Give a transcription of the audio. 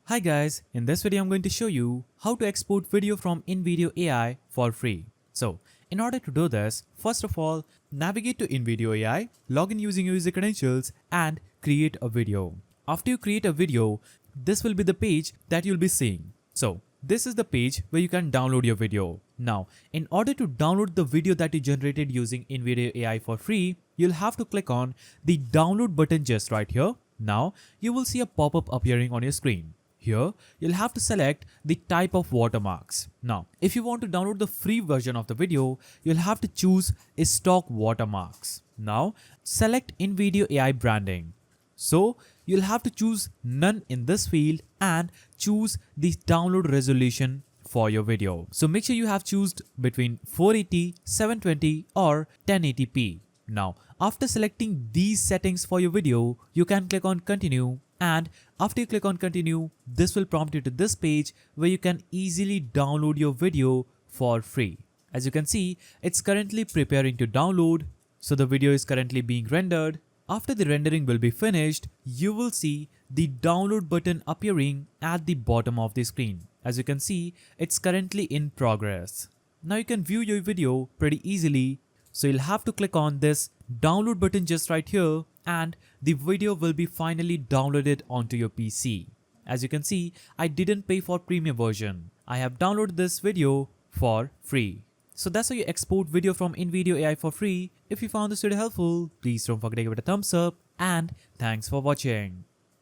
Hi guys, in this video I'm going to show you how to export video from Invideo AI for free. So, in order to do this, first of all, navigate to Invideo AI, log in using your user credentials and create a video. After you create a video, this will be the page that you'll be seeing. So, this is the page where you can download your video. Now, in order to download the video that you generated using Invideo AI for free, you'll have to click on the download button just right here. Now, you will see a pop-up appearing on your screen. Here, you'll have to select the type of watermarks. Now, if you want to download the free version of the video, you'll have to choose stock watermarks. Now, select Invideo AI branding. So, you'll have to choose none in this field and choose the download resolution for your video. So make sure you have chosen between 480, 720 or 1080p. Now, after selecting these settings for your video, you can click on continue, and after you click on continue, this will prompt you to this page where you can easily download your video for free. As you can see, it's currently preparing to download, so the video is currently being rendered. After the rendering will be finished, you will see the download button appearing at the bottom of the screen. As you can see, it's currently in progress. Now you can view your video pretty easily. So you'll have to click on this download button just right here and the video will be finally downloaded onto your PC. As you can see, I didn't pay for premium version. I have downloaded this video for free. So that's how you export video from Invideo AI for free. If you found this video helpful, please don't forget to give it a thumbs up and thanks for watching.